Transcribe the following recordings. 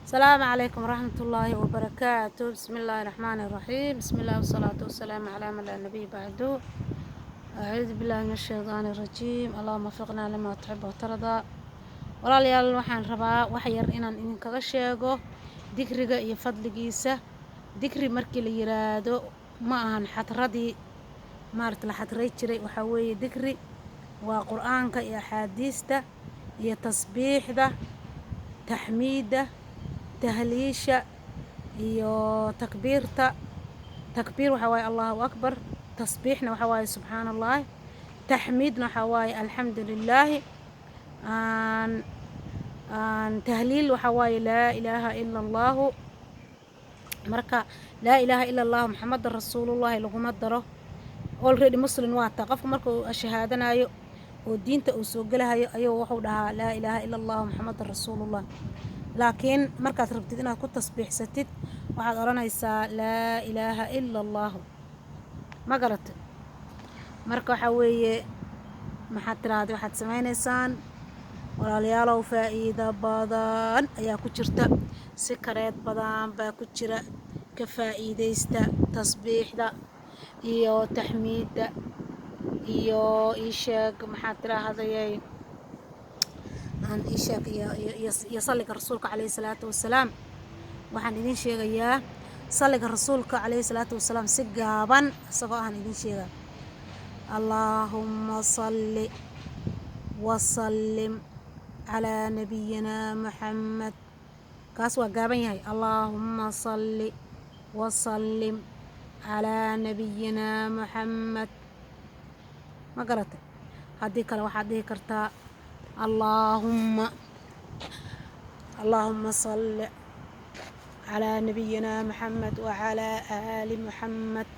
السلام عليكم ورحمة الله وبركاته. بسم الله الرحمن الرحيم. بسم الله والصلاة والسلام على من لا نبي بعده. أعوذ بالله من الشيطان الرجيم. اللهم وفقنا لما تحب وترضى. walaalyaal waxaan rabaa wax yar inaan idinkaga sheego dikriga iyo fadligiisa. Dikri markii la yiraahdo ma ahan xadradii la xadray jiray. waxaa weeye dikri waa qur-aanka iyo axaadiista iyo tasbiixda, taxmiida, tahliisha iyo takbiirta. takbiir waxaa waaye allahu akbar, tasbiixna waxaa waaye subxaana allah, taxmiidna waxaa waaye alxamdu lilaahi, tahliil waxaa waaye laa ilaaha ila allaahu. marka laa ilaaha ila allahu maxamadan rasuulullaahi laguma daro. already muslim waa taa qofka marka uu shahaadanayo oo diinta uu soo gelahayo ayuu wuxuu dhahaa laa ilaaha ila allahu maxamadan rasuulullah. laakiin markaad rabtid inaad ku tasbiixsatid waxaad odhanaysaa laa ilaaha ila allaahu, ma garatay? marka waxaa weeye maxaad tiraahday, waxaad samaynaysaan walaalayaalow faa'iido badan ayaa ku jirta, sikareed badan baa ku jira. ka faa'iidaysta tasbiixda iyo taxmiidda iyo isheeg maxaad tiraahday iyo salliga rasuulka calayhi salaatu wasalaam. waxaan idin sheegayaa salliga rasuulka calayhi salaatu wasalaam si gaaban isagoo aan idin sheegaa. allaahumma salli wasallim calaa nabiyina maxamed. kaas waa gaaban yahay. allaahumma salli wasallim calaa nabiyina maxamed, ma garatay? haddii kale waxaad dhihi kartaa اللهم صل على نبينا محمد وعلى آل محمد.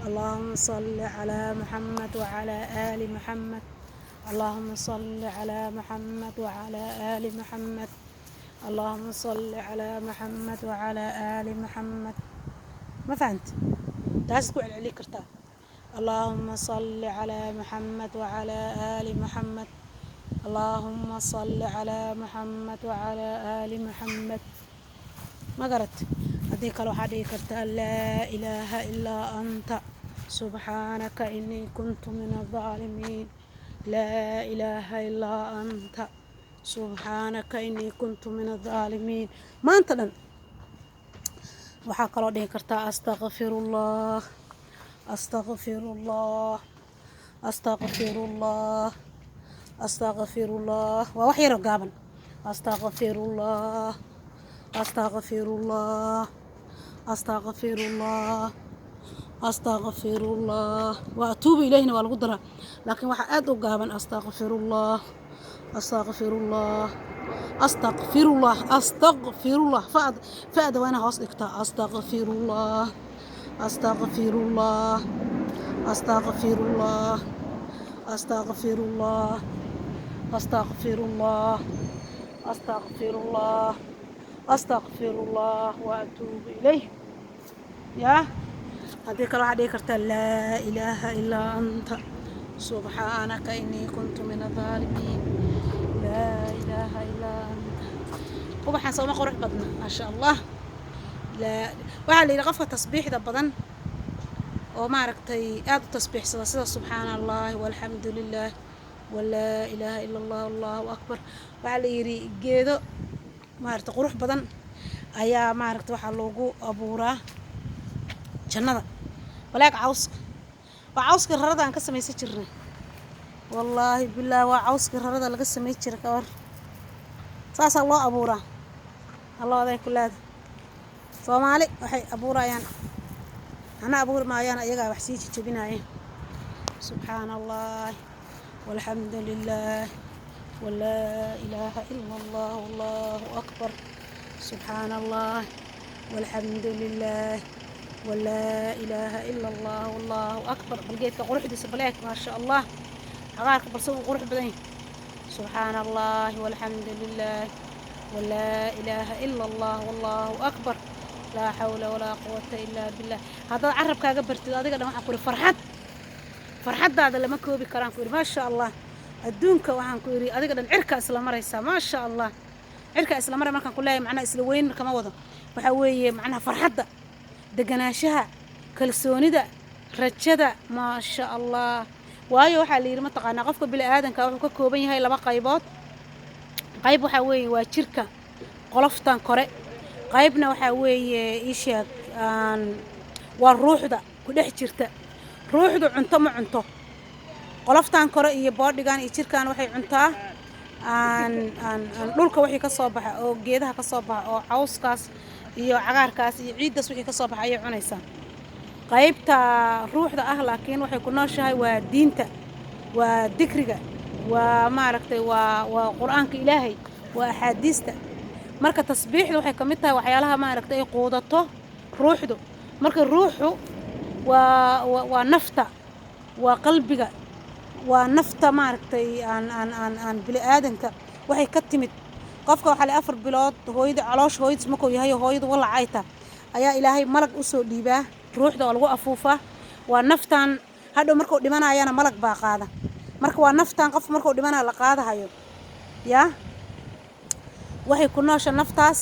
اللهم صل على محمد وعلى آل محمد. اللهم صل على محمد وعلى آل محمد. اللهم صل على محمد وعلى آل محمد. ما فهمت؟ تاسكو على كرتا. اللهم صل على محمد وعلى آل محمد. اللهم صل على محمد وعلى آل محمد، ما قرأت؟ هذيك الواحد يكرت لا إله إلا أنت سبحانك إني كنت من الظالمين. لا إله إلا أنت سبحانك إني كنت من الظالمين. ما أنت لن وحق الله يكرت أستغفر الله أستغفر الله أستغفر الله أستغفر الله. ووحي رقابا أستغفر الله أستغفر الله أستغفر الله أستغفر الله وأتوب إليه والقدرة. لكن وحد رقابا أستغفر الله أستغفر الله أستغفر الله أستغفر الله فأد وأنا هصدقت أستغفر الله أستغفر الله أستغفر الله أستغفر الله أستغفر الله أستغفر الله أستغفر الله وأتوب إليه. يا هذيك الواحد يكرت لا إله إلا أنت سبحانك إني كنت من الظالمين. لا إله إلا أنت. وبحن سوما قرح بدنا ما شاء الله. لا وعلي لغفة تصبيح ده بدن وما ركتي آد تصبيح سدا سبحان الله والحمد لله ولا إله إلا الله والله أكبر. وعلى يري جيدو ما ركت قروح بدن أيا ما ركت وحى لوجو أبورا جنة ولاك عوسك وعوسك الرضا عن قسم يسجرني والله بالله وعوسك الرضا لقسم يسجر كور ساس الله أبورا الله ذي كل هذا صومالي وحي أبورا يعني أنا أبور ما يانا يجا وحسيتي تبيناي. سبحان الله والحمد لله ولا إله إلا الله والله أكبر. سبحان الله والحمد لله ولا إله إلا الله والله أكبر. بلقيت قروح دي سبلاك ما شاء الله حقارك برسو قروح بدين. سبحان الله والحمد لله ولا إله إلا الله والله أكبر. لا حول ولا قوة إلا بالله. هذا عرب كاقبرت هذا قد ما أقول فرحت هذا لما كوبي كران كوري ما شاء الله. الدونك وحن كوري هذا قد العركة أصلا مريسا ما شاء الله cirka isla mar markaan ku leeyahay macnaha isla weyn kama wado waxa weeye macnaha farxadda deganaanshaha kalsoonida rajada maasha allah waayo waxaa la yidhi mataqaanaa qofka bini aadanka wuxuu ka kooban yahay laba qaybood qayb waxaa weeye waa jirka qoloftan kore qaybna waxaa weeye ii sheeg waa ruuxda ku dhex jirta ruuxdu cunto ma cunto qoloftan kore iyo boodhigan iyo jirkan waxay cuntaa dhulka wixii ka soo baxa oo geedaha ka soo baxa oo cawskaas iyo cagaarkaas iyo ciiddaas wixii ka soo baxa ayay cunaysaa qaybta ruuxda ah laakiin waxay ku nooshahay waa diinta waa dikriga waa maaragtay waa qur-aanka ilaahay waa axaadiista marka tasbiixdu waxay ka mid tahay waxyaalaha maaragtay ay quudato ruuxdu marka ruuxu waa nafta waa qalbiga waa nafta maaragtay aan bini aadanka waxay ka timid qofka waxaa la 4 bilood hooyada caloosh hooyadis markuu yahay hooyadu walacayta ayaa ilaahay malag u soo dhiibaa ruuxda oo lagu afuufaa waa naftan hadhow markuu dhimanayana malag baa qaada marka waa naftan qof markuu dhimanayo la qaadahayo yaa waxay ku noosha naftaas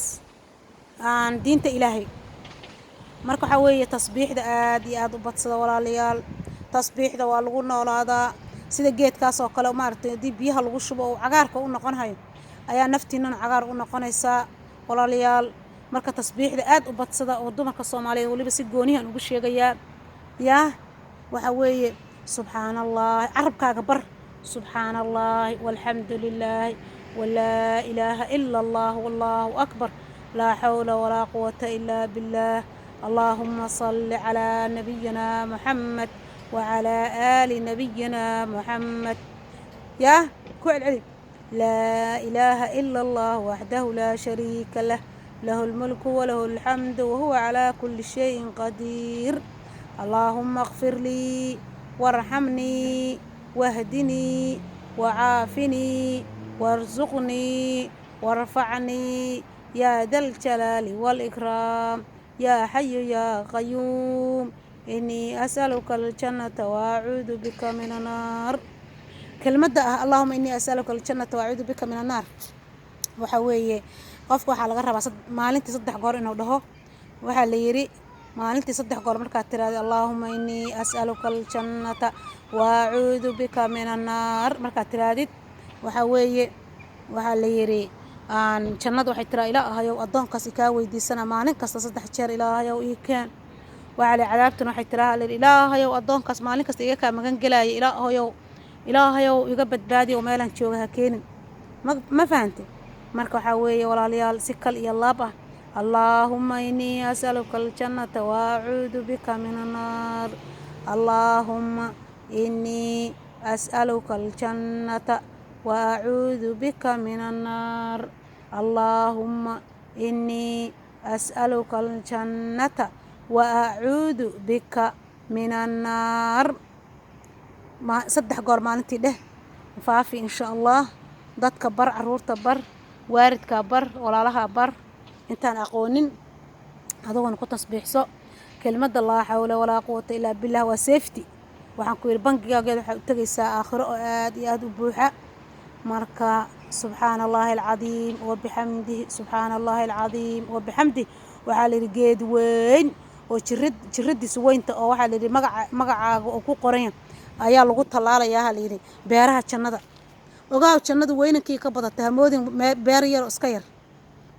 diinta ilaahay marka waxaa weeye tasbiixda aad iyo aad u badsada walaalayaal tasbiixda waa lagu noolaadaa sida geedkaas oo kale maaragtay haddii biyaha lagu shubo oo cagaarka u noqonayo ayaa naftiinana cagaar u noqonaysaa walaalayaal marka tasbiixda aad u badsada oo dumarka Soomaaliyeed waliba si goonihan ugu sheegayaa yaa waxa weeye subxaanallaah carabkaaga bar subxaanallaah walxamdulillaah walaa ilaaha ila allah wallaahu akbar laa xawla walaa quwata ilaa billaah اللهم صل على نبينا محمد وعلى آل نبينا محمد يا كل علم لا إله إلا الله وحده لا شريك له له الملك وله الحمد وهو على كل شيء قدير اللهم اغفر لي وارحمني واهدني وعافني وارزقني وارفعني يا ذا الجلال والإكرام يا حي يا قيوم إني أسألك الجنة وأعوذ بك من النار كلمة اللهم إني أسألك الجنة وأعوذ بك من النار وحوي قفك وحال غرب maalintii 3 goor inuu dhaho waxa la yiri maalintii 3 goor marka tiraado Allahumma inni as'aluka al-jannata wa a'udhu bika min an-nar marka tiraadid waxa weeye waxa la yiri jannadu waxay tiraa ilaahayow adoonkaas ka weydiisana maalin kasta 3 jeer ilaahayow ii keen waxa la cadaabtuna waxay tiraa ilaahayow adoonkaas maalin kasta iga ka magan galay ilaahayow iga badbaadiyo meelan jooga ha keenin ma fahanteen marka waxa weeye walaalayaal si kal iyo laab ah Allahumma inni as'aluka al-jannata wa a'udhu bika min an-nar Allahumma inni as'aluka al-jannata wa a'udhu bika min an-nar Allahumma inni as'aluka al-jannata wa a'udhu bika min an-nar ma 3 goor maalintii dheh faafi insha Allah dadka bar caruurta bar waaridka bar walaalaha bar intaan aqoonin adoon ku tasbiixso kelmadda laa hawla walaa quwwata illaa billah waa safety waxaan ku yiri bangigaaga waxa u tagaysaa aakhiro oo aad iyo aad u buuxa marka subxaanallahi alcadiim wa bihamdihi subxaanallahi alcadiim wa bihamdihi waxa la yiri geed weyn oo jiradiisu weynta oo waxa la yiri magacaaga oo ku qoran ayaa lagu talaalayaa la yiri beeraha jannada ogaa jannadu weynankii ka badata hamoodin beer yar oo iska yar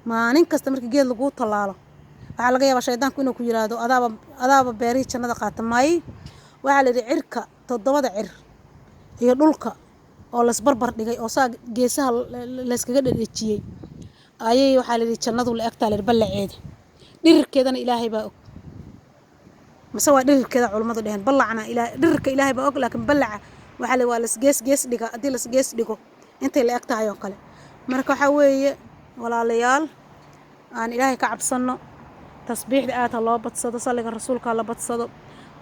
maalin kasta markii geed lagu talaalo waxa laga yaabaa shaydaanku inuu ku yiraahdo adaaba beeri jannada qaatamay waxa la yiri cirka 7 cir iyo dhulka oo la isbarbar dhigay oo saa geesaha la iskaga dhadhajiyay ayay waxa la yiri jannadu la agtaa la balaceed dhirkeedana ilaahay baa og masawaa dhirkeeda culimadu dhaheen balacna ilaahay dhirka ilaahay baa og laakiin balaca waxa la waa la gees dhiga hadii la gees dhigo intay la agtahay oo kale marka waxa weeye walaalayaal aan ilaahay ka cabsano tasbiixda aad loo badsado salliga rasuulka la badsado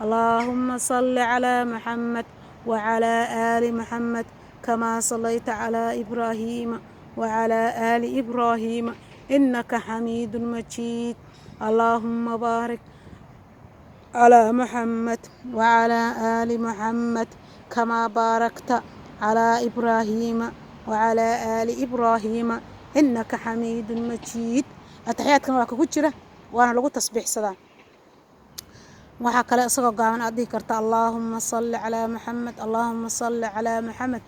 Allahumma salli ala Muhammad wa ala ali Muhammad kama sallaita ala Ibrahim wa ala ali Ibrahim innaka Hamidun Majid Allahumma barik ala Muhammad wa ala ali Muhammad كما باركت على إبراهيم وعلى آل إبراهيم إنك حميد مجيد التحيات كما كجرة وأنا لقول تسبيح صدا وحكى أصغر قام أدي كرت اللهم صل على محمد اللهم صل على محمد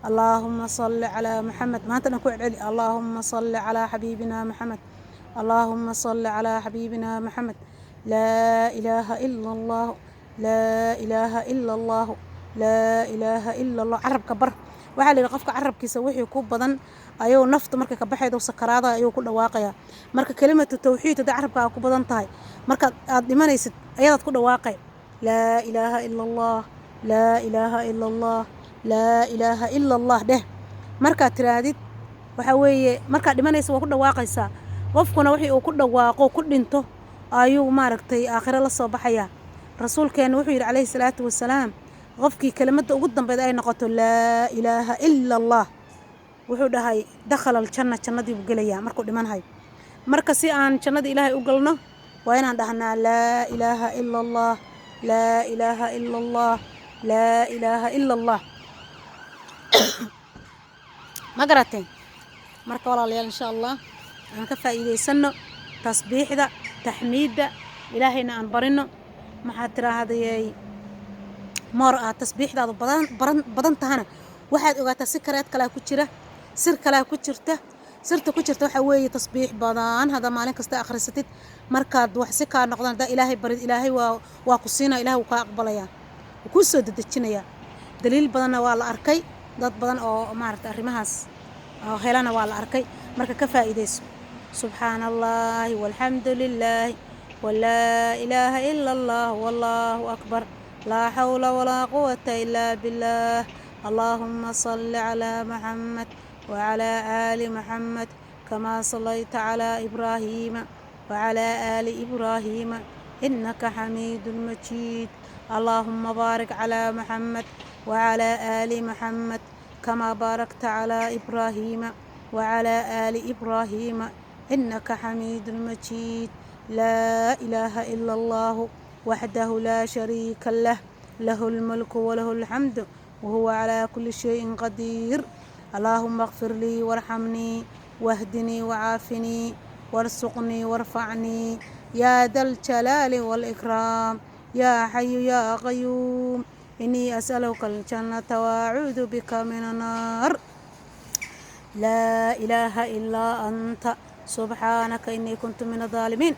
اللهم صل على محمد ما تنكوع علي اللهم صل على حبيبنا محمد اللهم صل على حبيبنا محمد لا إله إلا الله لا إله إلا الله لا إله إلا الله عرب كبر waxaa la yidhi qofka carabkiisa wixii ku badan ayuu nafta markay ka baxaydo sakaraada ayuu ku dhawaaqaya marka kelimatu tawxiid haddii carabkaaga ku badan tahay marka aad dhimanaysid ayadaad ku dhawaaqay laa ilaaha ila allah laa ilaaha ila allah laa ilaaha ila allah dheh markaad tiraahdid waxa weeye markaad dhimanaysa waa ku dhawaaqaysaa qofkuna wixii uu ku dhawaaqo ku dhinto ayuu maaragtay aakhiro la soo baxaya rasuulkeena wuxuu yidhi calayhi salaatu wasalaam qofkii kelimada ugu dambeyd ay noqoto laa ilaaha ila allah wuxuu dhahay dakhala aljanna jannadii buu gelayaa markuu dhimanhay marka si aan jannada ilaahay u galno waa inaan dhahnaa laa ilaaha ila allah laa ilaaha ila allah laa ilaaha ila allah ma garateen marka walaalayaal insha allah aan ka faa'iidaysano tasbiixda taxmiidda ilaahayna aan barino maxaa tiraahday mar aad tasbiixdaadu badan tahana waxaad ogaataa si kareed kale ku jira sir kale ku jirta sirta ku jirta waxa weeye tasbiix badan hada maalin kasta akhrisatid markaad wax si ka noqdaan da ilaahay barid ilaahay waa ku siina ilaahay uu ka aqbalaya ku soo dadajinaya daliil badan waa la arkay dad badan oo maarta arimahaas oo helana waa la arkay marka ka faa'iideyso subhanallahi walhamdulillahi wala ilaha illa allah wallahu akbar لا حول ولا قوة إلا بالله اللهم صل على محمد وعلى آل محمد كما صليت على إبراهيم وعلى آل إبراهيم إنك حميد مجيد اللهم بارك على محمد وعلى آل محمد كما باركت على إبراهيم وعلى آل إبراهيم إنك حميد مجيد لا إله إلا الله وحده لا شريك له له الملك وله الحمد وهو على كل شيء قدير اللهم اغفر لي وارحمني واهدني وعافني وارزقني وارفعني يا ذا الجلال والإكرام يا حي يا قيوم إني أسألك الجنة وأعوذ بك من النار لا إله إلا أنت سبحانك إني كنت من الظالمين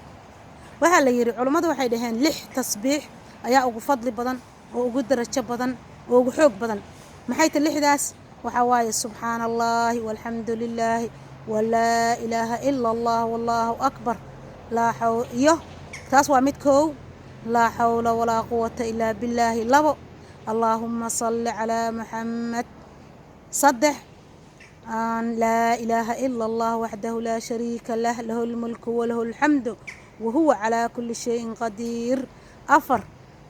waxaa la yiri culimadu waxay dhaheen 6 tasbiix ayaa ugu fadli badan oo ugu darajo badan oo ugu xoog badan maxay ta 6daas waxa waaye subhanallahi walhamdulillahi wala ilaha illa allah wallahu akbar la hawla taas waa mid koow la hawla wala quwwata illa billahi labo allahumma salli ala muhammad saddex la ilaha illa allah wahdahu la sharika lah lahul mulku wa lahul hamdu وهو على كل شيء قدير أفر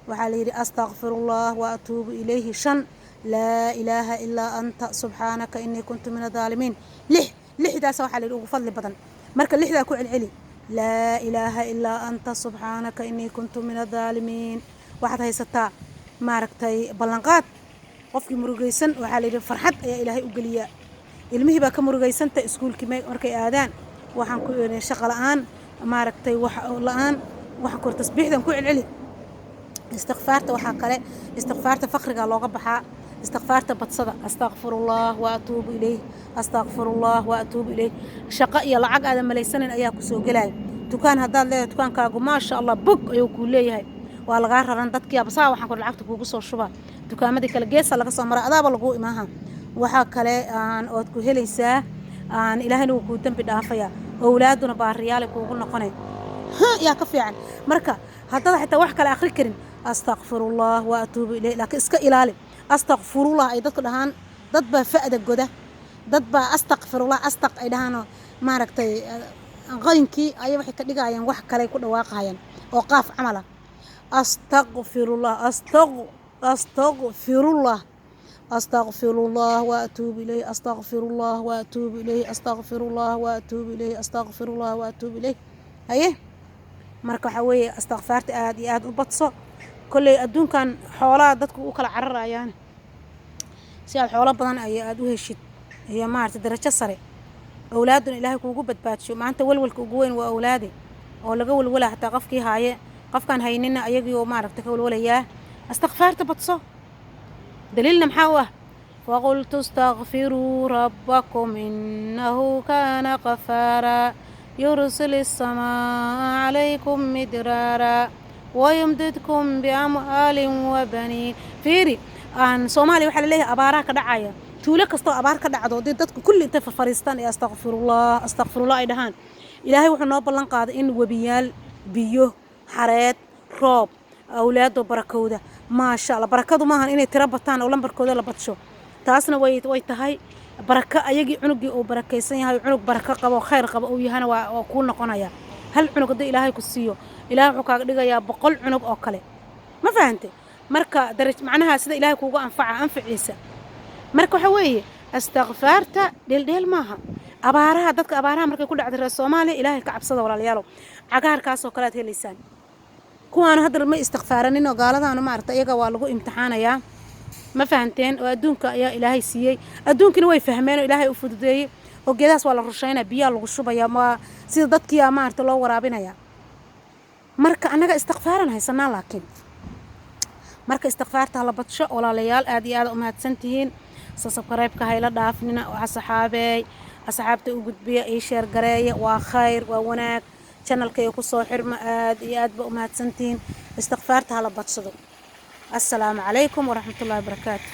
وحالي أستغفر الله وأتوب إليه شن لا إله إلا أنت سبحانك إني كنت من الظالمين لح دا سوى حالي فضل بدن مركا لح دا كوع العلي لا إله إلا أنت سبحانك إني كنت من الظالمين واحد هاي ستا ماركتي بلنقات قفكي مرقيسن وحالي فرحت يا إلهي أقليا المهي باك مرقيسن تأسكول كمي مركي آدان وحان كوين شغل آن maaragtay wax la'aan waxa kor tasbiixdan ku celceli istighfaarta waxa kale istighfaarta faqriga looga baxaa istighfaarta badsada astaghfirullah wa atuubu ilayh astaghfirullah wa atuubu ilayh shaqa iyo lacag aad malaysanin ayaa ku soo galay dukaan hadaad leedahay dukaankaagu ma sha Allah bug ayuu ku leeyahay waa laga raran dadkii absaa waxa kor lacagta kuugu soo shuba dukaamadii kala geesa laga soo maraa adaaba lagu imaaha waxa kale aan ood ku helaysaa aan ilaahayna uu ku dambi dhaafaya أولادنا باريالك وقلنا يا كفي عن مركا هذا حتى واحد كلا آخر كريم أستغفر الله وأتوب إليه لكن إسك إلالي أستغفر الله أي ضد لهان ضد بفقد الجودة ضد أستغفر الله إلهان ما ركتي غينكي أي واحد كديجا ين واحد كلا يكون واقع ين أوقاف عمله أستغفر الله أستغفر الله أستغفر الله وأتوب إليه أستغفر الله وأتوب إليه أستغفر الله وأتوب إليه أستغفر الله وأتوب إليه أيه مركو حوي استغفرت آد وبتصو كل أدون كان حوالات دتك وكل عرر يعني سيال حوالات بدن أي آد وهشت هي مارت درجة سري awlaaduna ilaahay kuugu badbaadsho maanta walwalka ugu weyn waa awlaadi oo laga walwala hataa qofkii haaye qofkaan haynina ayagii oo maaragta ka walwalayaa astakfaarta badso daliilna maxaa u ah وقلت استغفروا ربكم إنه كان غفارا يرسل السماء عليكم مدرارا ويمددكم بأموال وبنين فيري عن صومالي وحال ليه أبارا كدعايا تولك استو أبار كدعدو دي دادك كل انت في فريستان أستغفر الله إدهان إلهي وحنا بلان قاد إن وبيال بيو حرات روب أولاد وبركودة ما شاء الله بركادو ماهن إني تربطان أولان بركودة لبطشو taasna way tahay baraka ayagii cunugii oo barakaysan yahay cunug baraka qabo khayr qabo oo yahana waa ku noqonaya hal cunug hadii ilaahay ku siiyo ilaahay wuxuu kaaga dhigayaa 100 cunug oo kale ma fahantay marka daraj macnaha sida ilaahay kuugu anfaciisa marka waxa weeye astaghfarta dheel maaha abaaraha dadka abaaraha markay ku dhacday reer Soomaaliya ilaahay ka cabsada walaalayaal cagaarkaas oo kale aad helaysaan kuwaan hadda ma istighfaaranino gaaladana ma aragtay iyaga waa lagu imtixaanayaa ما فهمتين وأدونك يا إلهي سيء أدونك نوي فهمين إلهي أفضل وجداس ولا رشينا بيا الغشوبة يا ما سيدتك يا ما أرتلا ورابنا يا مرك أنا استغفارنا هي سنة لكن مرك استغفارت على بطشة ولا ليال أدي هذا أمهات سنتين سسقريبك هاي لا دافننا وعصحابي أصحابتي وجود بيا إيشير قراية وخير ووناك channel كي يكون صاحر ما أدي بأمهات سنتين استغفارت على بطشة السلام عليكم ورحمة الله وبركاته.